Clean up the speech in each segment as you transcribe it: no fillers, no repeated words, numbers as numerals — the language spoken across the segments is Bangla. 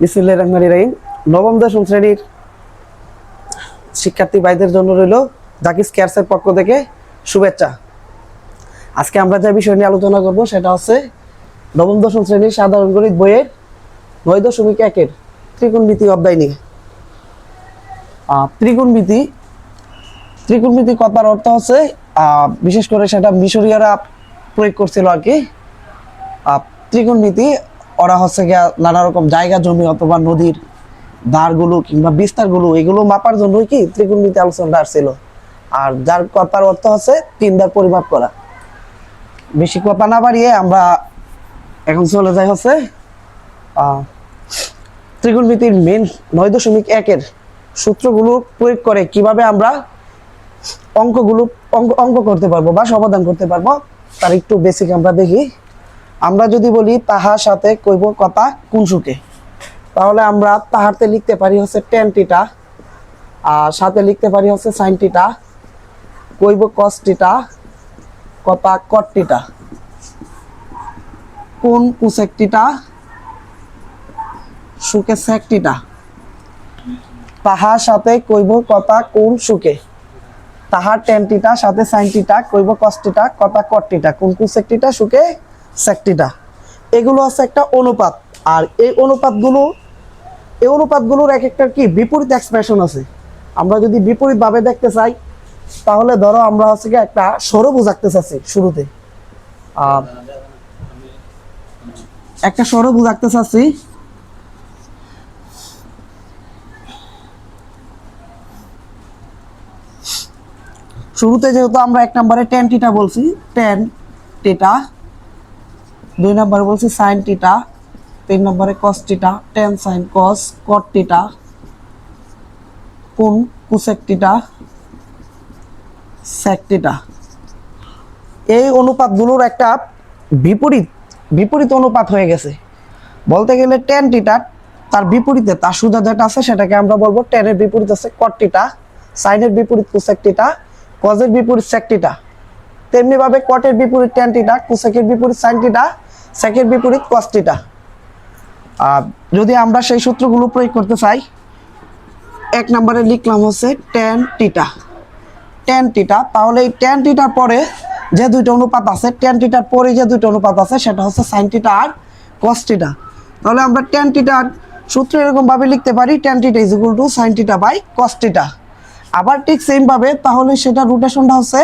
বিসমিল্লাহির রহমানির রহিম। নবম দশম শ্রেণীর শিক্ষার্থী ভাইদের জন্য রইল জাকিস কেয়ারসের পক্ষ থেকে শুভেচ্ছা। আজকে আমরা যে বিষয় নিয়ে আলোচনা করব সেটা হচ্ছে নবম দশম শ্রেণীর সাধারণ গণিত বইয়ের 9.1 ত্রিকোণমিতি অধ্যায় নিয়ে। ত্রিকোণমিতি কথার অর্থ হচ্ছে বিশেষ করে সেটা মিশরীয়রা প্রয়োগ করছিল আর কি। ত্রিকোণমিতি ওরা হচ্ছে গিয়া নানা রকম জায়গা জমি অথবা নদীর ধারগুলো কিংবা বিস্তারগুলো এগুলো মাপার জন্যই কি ত্রিকোণমিতি আলোচনাটা আসছিল। আর যার কথার অর্থ হচ্ছে 3 দ্বার পরিমাপ করা। বেশি কথা না বাড়িয়ে আমরা এখন চলে যাই হচ্ছে ত্রিকোণমিতির মেন 9.1 সূত্রগুলো প্রয়োগ করে কিভাবে আমরা অঙ্ক করতে পারবো বা সমাধান করতে পারবো তার একটু বেসিক আমরা দেখি। আমরা যদি বলি তাহার সাথে কইব কথা কোন সুখে, তাহলে আমরা তাহারতে লিখতে পারি হচ্ছে tan থিটা, আর সাথে লিখতে পারি হচ্ছে sin থিটা, কইব cos থিটা, কথা cot থিটা, কোন cosec থিটা, সুখে sec থিটা। তাহার সাথে কইব কথা কোন সুখে, তাহার tan থিটা সাথে sin থিটা, কইব cos থিটা, কথা cot থিটা, কোন cosec থিটা, সুখে sec থিটা। এগুলো হচ্ছে একটা অনুপাত। আর এই অনুপাতগুলোর এক একটা কি বিপরীত এক্সপ্রেশন আছে। আমরা যদি বিপরীত ভাবে দেখতে চাই তাহলে ধরো আমরা হচ্ছে কি একটা ষড়ভুজ আঁকতে চাচ্ছি। শুরুতে একটা ষড়ভুজ আঁকতে চাচ্ছি। শুরুতে যেহেতু আমরা 1 নম্বরে tan থিটা বলছি, tan থিটা, 2 নম্বরে বলছি sin থিটা, 3 নম্বরে cos theta, tan sin cos, cot theta, কোন cosec থিটা, sec থিটা। এই অনুপাতগুলোর একটা বিপরীত অনুপাত হয়ে গেছে। বলতে গেলে tan থিটা তার বিপরীতে তার সোজা যেটা আছে সেটাকে আমরা বলবো tan এর বিপরীত আছে cot থিটা, sin এর বিপরীত cosec থিটা, cos এর বিপরীত sec থিটা। তেমনি ভাবে cot এর বিপরীত tan থিটা, cosec এর বিপরীত sin থিটা, sec এর বিপরীত cos থিটা। যদি আমরা সেই সূত্রগুলো প্রয়োগ করতে চাই, 1 নম্বরে লিখলাম হচ্ছে tan থিটা, তাহলে এই tan থিটার পরে যে দুইটা অনুপাত আছে, tan থিটার পরে যে দুইটা অনুপাত আছে সেটা হচ্ছে sin থিটা আর cos থিটা। তাহলে আমরা tan থিটার সূত্র এরকম ভাবে লিখতে পারি tan theta is equal to sin theta by cos theta. আবার ঠিক সেম ভাবে তাহলে সেটা রোটেশনটা হচ্ছে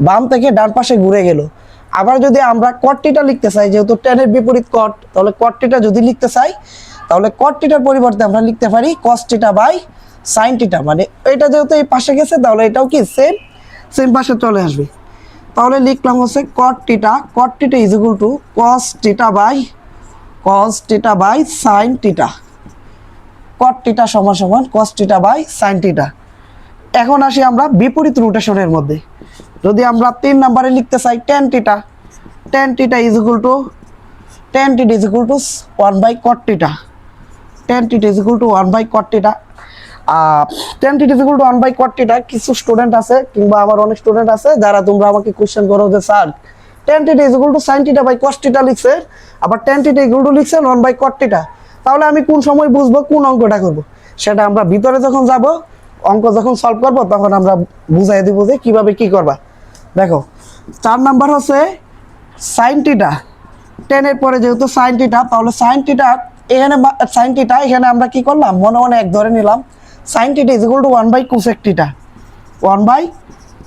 বাম থেকে ডান পাশে ঘুরে গেল। আবার যদি আমরা cot থিটা লিখতে চাই, যেহেতু tan এর বিপরীত cot, তাহলে cot থিটা যদি লিখতে চাই তাহলে cot থিটার পরিবর্তে আমরা লিখতে পারি cos theta by sin theta. মানে এটা যেহেতু এই পাশে গেছে তাহলে এটাও কি সেম পাশে চলে আসবে। তাহলে লিখলাম হচ্ছে cot theta is equal to cos theta by sin theta. cot theta সমান সমান cos theta by sin theta. এখন আসি আমরা বিপরীত রোটেশনের মধ্যে। যদি আমরা 3 নম্বরে লিখতে চাই tan theta is equal to 1 by cot theta. tan theta is equal to 1 by cot theta. tan theta is equal to 1 by cot theta. কিছু স্টুডেন্ট আছে কিংবা আমার অনেক স্টুডেন্ট আছে যারা তোমরা আমাকে কোশ্চেন করো যে sir tan theta is equal to sin theta by cos theta লিখছে, আবার tan থিটা ইকুয়াল টু লিখছেন 1 বাই cot থিটা। তাহলে আমি কোন সময় বুঝবো কোন অঙ্কটা করব? সেটা আমরা ভিতরে যখন যাব, অঙ্ক যখন সলভ করব তখন আমরা বুঝাই দিব যে কিভাবে কি করবা। দেখো 4 নাম্বার হচ্ছে sin থিটা, tan এর পরে যেহেতু sin থিটা, তাহলে sin থিটা এখানে আমরা কি করলাম, মনে মনে এক ধরে নিলাম sin theta is equal to 1 by cosec theta, 1 by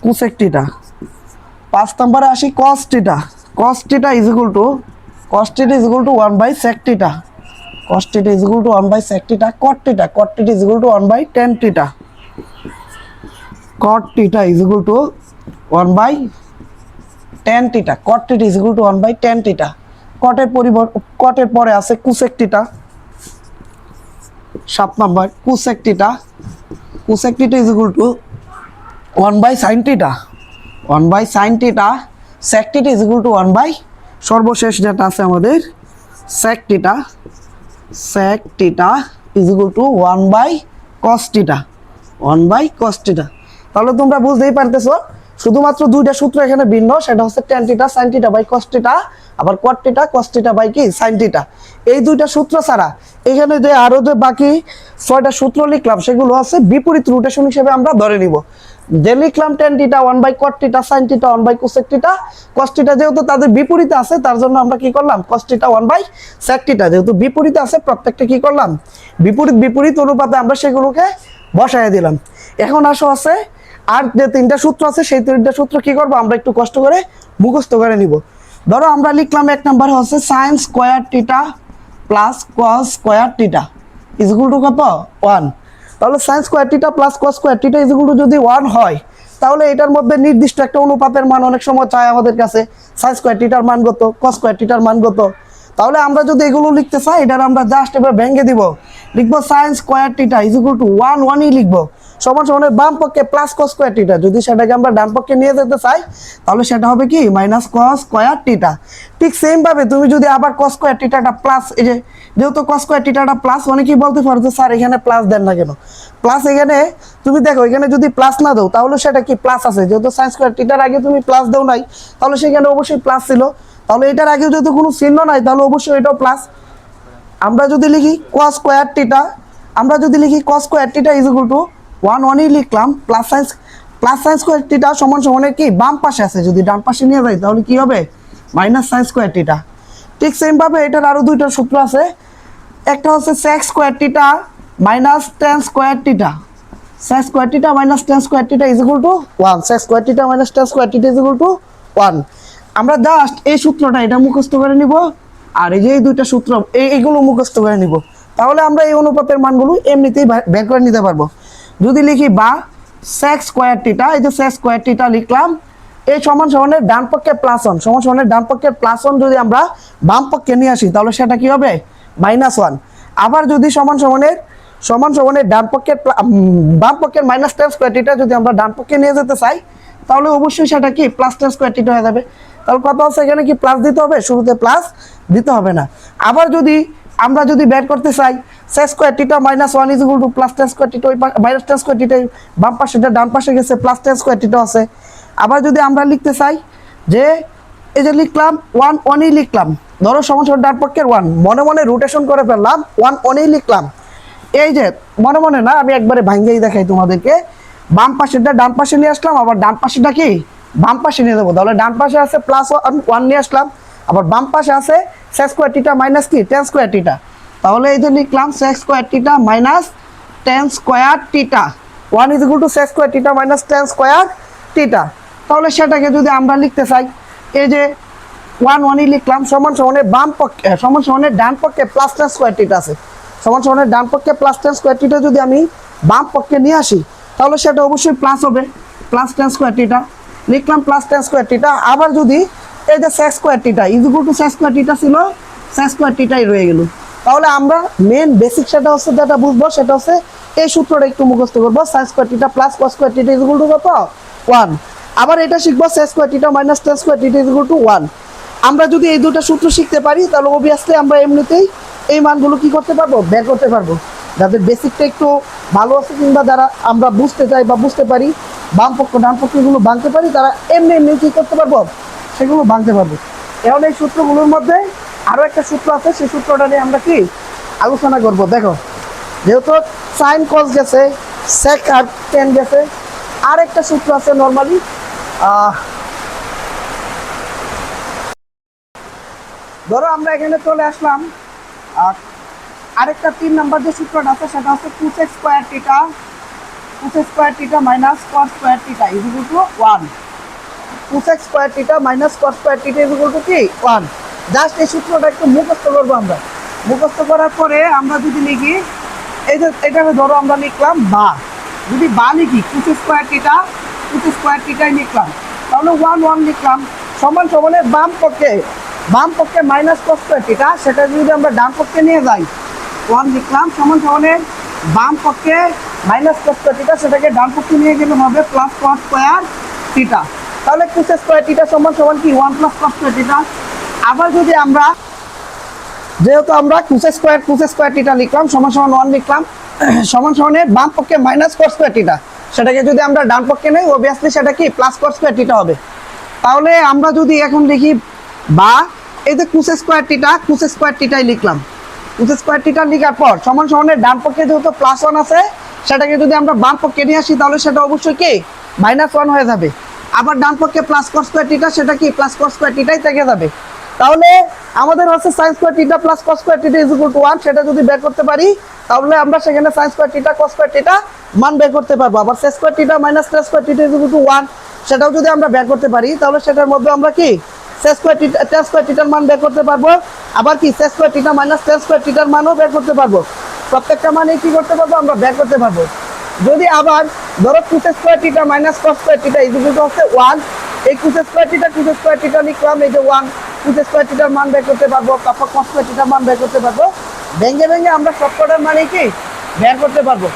cosec theta. 5 নম্বরে আসি cos theta is equal to 1 by sec theta, cos theta is equal to 1 by sec theta. cot theta is equal to 1 by tan theta, cot theta is equal to 1 by tan theta, cot theta is equal to 1 by tan theta. cot এর পরে আছে cosec theta. 7 number cosec theta is equal to 1 by sin theta, 1 by sin theta. sec theta is equal to 1 by সর্বশেষ যেটা আছে আমাদের sec theta is equal to 1 by cos theta, 1 by cos theta. তাহলে তোমরা বুঝতেই পারতেছো শুধুমাত্র দুইটা সূত্র এখানে ভিন্ন, সেটা হচ্ছে tan theta sin theta by cos theta, আবার cot theta cos theta by কি sin থিটা। এই দুইটা সূত্র ছাড়া এখানে যে আরো যে বাকি 6টা সূত্র লিখলাম সেগুলো আছে বিপরীত রোটেশন হিসেবে আমরা ধরে নিব। যে লিখলাম tan theta 1 by cot theta sin theta 1 by cosec theta, cos theta যেহেতু তাদের বিপরীতে আছে তার জন্য আমরা কি করলাম cos theta 1 by sec theta, যেহেতু বিপরীতে আছে প্রত্যেকটা কি করলাম বিপরীত বিপরীত অনুপাতে আমরা সেগুলোকে বসায় দিলাম। এখন আসো আছে আর যে 3টা সূত্র আছে সেই 3টা সূত্র কি করব আমরা একটু কষ্ট করে মুখস্থ করে নিব। ধরো আমরা লিখলাম এক নাম্বার হচ্ছে sin square theta plus cos square theta is equal two কত 1। তাহলে sin square theta plus cos square theta is equal two যদি 1 হয় তাহলে এটার মধ্যে নির্দিষ্ট একটা অনুপাতের মান অনেক সময় চাই আমাদের কাছে, sin স্কয়ার থিটার মান কত, cos স্কয়ার থিটার মান কত। তাহলে আমরা যদি এগুলো লিখতে চাই এটার আমরা জাস্ট এবার ভেঙে দিব, লিখবো sin square theta is equal to 1 1ই লিখবো সমান সমানের বাম পক্ষে প্লাস cos স্কয়ার থিটা, যদি সেটাকে আমরা ডান পক্ষে নিয়ে যেতে চাই তাহলে সেটা হবে কি মাইনাস cos স্কয়ার থিটা। ঠিক সেম ভাবে তুমি যদি আবার cos স্কয়ার থিটাটা প্লাস, এই যে যেহেতু cos স্কয়ার থিটাটা প্লাস, অনেকেই বলতে পারো যে স্যার এখানে প্লাস দেন না কেন, প্লাস এখানে তুমি দেখো এখানে যদি প্লাস না দাও তাহলে সেটা কি প্লাস আছে, যেহেতু sin স্কয়ার থিটার আগে তুমি প্লাস দাও নাই তাহলে সেখানে অবশ্যই প্লাস ছিল, তাহলে এটার আগে যেহেতু কোনো চিহ্ন নাই তাহলে অবশ্যই এটাও প্লাস। আমরা যদি লিখি cos স্কয়ার থিটা, আমরা যদি লিখি cos square theta is equal to 1 1ই লিখলাম প্লাস sin স্কয়ার থিটা সমান সমানের কি বাম পাশে আছে, যদি ডান পাশে নিয়ে যাই তাহলে কি হবে মাইনাস sin স্কয়ার থিটা। ঠিক সেম ভাবে এটার আরো দুইটা সূত্র আছে, একটা হচ্ছে sec square theta minus tan square theta, sec square theta minus tan square theta is equal to 1, sec square theta minus tan square theta is equal to 1। আমরা জাস্ট এই সূত্রটা এটা মুখস্থ করে নিব আর এই যে এই দুইটা সূত্র এইগুলো মুখস্থ করে নিব, তাহলে আমরা এই অনুপাতের মানগুলো এমনিতেই বের করে নিতে পারবো। যদি লিখি বা sec স্কয়ার থিটা, এই যে sec স্কয়ার থিটা লিখলাম, এই সমান সমানের ডান পক্ষে প্লাস 1, সমান সমানের ডান পক্ষে প্লাস 1 যদি আমরা বাম পক্ষে নিয়ে আসি তাহলে সেটা কি হবে মাইনাস 1। আবার যদি সমান সমানের ডান পক্ষের বাম পক্ষের মাইনাস tan স্কয়ার থিটা যদি আমরা ডান পক্ষে নিয়ে যেতে চাই তাহলে অবশ্যই সেটা কি প্লাস tan স্কয়ার থিটা হয়ে যাবে। তাহলে কথা হচ্ছে এখানে কি প্লাস দিতে হবে, শুরুতে প্লাস দিতে হবে না। আবার যদি আমরা যদি বের করতে চাই sec square theta minus 1 is equal two plus tan square theta, ওই মাইনাস tan স্কয়ার থিটা বাম পাশেটা ডান পাশে গেছে প্লাস tan স্কয়ার থিটা আছে। আবার যদি আমরা লিখতে চাই যে এই যে লিখলাম 1 1ই লিখলাম, ধরো সমান সমান ডান পক্ষের 1 মনে মনে রোটেশন করে ফেললাম 1 1ই লিখলাম, এই যে মনে মনে না আমি একবারে ভাঙ্গেই দেখাই তোমাদেরকে, বাম পাশেটা ডান পাশে নিয়ে আসলাম, আবার ডান পাশেটা কি বাম পাশে নিয়ে যাবো, তাহলে ডান পাশে আছে প্লাস 1 নিয়ে আসলাম, আবার বাম পাশে আছে sec স্কয়ার থিটা মাইনাস কি tan স্কয়ার থিটা, তাহলে এই যে লিখলাম sec square theta minus tan square theta 1 is equal two sec square theta minus tan square theta. তাহলে সেটাকে যদি আমরা লিখতে চাই এই যে 1 1ই লিখলাম সমান সমানের বাম পক্ষে সমান সমানের ডান পক্ষে প্লাস tan স্কয়ার থিটা আছে, সমান সমানের ডান পক্ষে প্লাস tan স্কয়ার থিটা যদি আমি বাম পক্ষে নিয়ে আসি তাহলে সেটা অবশ্যই প্লাস হবে, প্লাস tan স্কয়ার থিটা লিখলাম প্লাস tan স্কয়ার থিটা। আবার যদি এই যে sec square theta is equal two sec square theta ছিল, sec স্কয়ার থিটাই রয়ে গেল। তাহলে আমরা মেন বেসিক সেটা হচ্ছে যেটা বুঝবো সেটা হচ্ছে এই সূত্রটা একটু মুখস্থ করবো, sin square theta plus cos square theta is equal two কত 1। আবার এটা শিখবো sec square theta minus tan square theta is equal to 1। আমরা যদি এই দুটো সূত্র শিখতে পারি তাহলে অবভিয়াসলি আমরা এমনিতেই এই মানগুলো কি করতে পারবো বের করতে পারবো। যাদের বেসিকটা একটু ভালো আছে কিংবা যারা আমরা বুঝতে চাই বা বুঝতে পারি বাম পক্ষ ডান পক্ষগুলো ভাঙতে পারি তারা এমনি এমনি কি করতে পারবো সেগুলো ভাঙতে পারবো। এখন এই সূত্রগুলোর মধ্যে আরো একটা সূত্র আছে, সেই সূত্রটা নিয়ে আমরা কি আলোচনা করব। দেখো যেহেতু sin cos গেছে, sec আর tan গেছে, আর একটা সূত্র আছে নরমালি, ধরো আমরা এখানে চলে আসলাম আরেকটা 3 নাম্বার যে সূত্রটা আছে সেটা হচ্ছে cosec square theta minus cos square theta is equal to 1, cosec square theta minus cos square theta is equal two কি 1। জাস্ট এই সূত্রটা একটু মুখস্থ করবো আমরা, মুখস্থ করার পরে আমরা যদি লিখি এই যে এটাকে ধরো আমরা লিখলাম বা, যদি বা লিখি cosec স্কয়ার থিটাই লিখলাম তাহলে 1 1 লিখলাম সমান সমানের বাম পক্ষে মাইনাস cos স্কয়ার থিটা, সেটা যদি আমরা ডান পক্ষে নিয়ে যাই 1 লিখলাম সমান সমানের বাম পক্ষে মাইনাস cos স্কয়ার থিটা, সেটাকে ডান পক্ষে নিয়ে গেলে হবে প্লাস cos স্কয়ার থিটা। তাহলে cosec স্কয়ার থিটা সমান সমান কি 1 প্লাস cos স্কয়ার থিটা। আবার যদি আমরা যেহেতু আমরা cosec স্কয়ার থিটা লিখলাম সমান সমান 1 লিখলাম সমান সমানের বাম পক্ষে মাইনাস cos স্কয়ার থিটা, সেটাকে যদি আমরা ডান পক্ষে নেই অবভিয়াসলি সেটা কি প্লাস কস স্কয়ার থিটা হবে। তাহলে আমরা যদি এখন দেখি বা এই যে কোস স্কয়ার থিটাই লিখলাম, কোস স্কয়ার থিটা লিখার পর সমান সমানের ডান পক্ষে যেহেতু +1 আছে সেটাকে যদি আমরা বাম পক্ষে নিয়ে আসি তাহলে সেটা অবশ্যই কি -1 হয়ে যাবে। আবার ডান পক্ষে প্লাস কস স্কয়ার থিটা সেটা কি প্লাস কস স্কয়ার থিটাই থেকে যাবে। তাহলে আমাদের হচ্ছে sin square theta plus cos square theta = 1, সেটা যদি বের করতে পারি তাহলে আমরা সেখানে sin square theta cos square theta মান বের করতে পারবো। আবার sec square theta minus tan square theta = 1, সেটাও যদি আমরা বের করতে পারি তাহলে সেটার মধ্যে আমরা কি sec square theta tan square থিটার মান বের করতে পারবো। আবার কি sec square theta minus tan square থিটার মানও বের করতে পারবো। প্রত্যেকটা মানে কি করতে পারবো আমরা বের করতে পারবো। যদি আবার ধরো cos square theta minus cos square theta হচ্ছে 1, এই cos স্কয়ার থিটা লিখলাম, এই যে 1 cos স্কয়ার থিটার মান বের করতে পারবো, তারপর cos স্কয়ার থিটার মান বের করতে পারবো। ভেঙে আমরা সবকটার মানে কি বের করতে পারবো।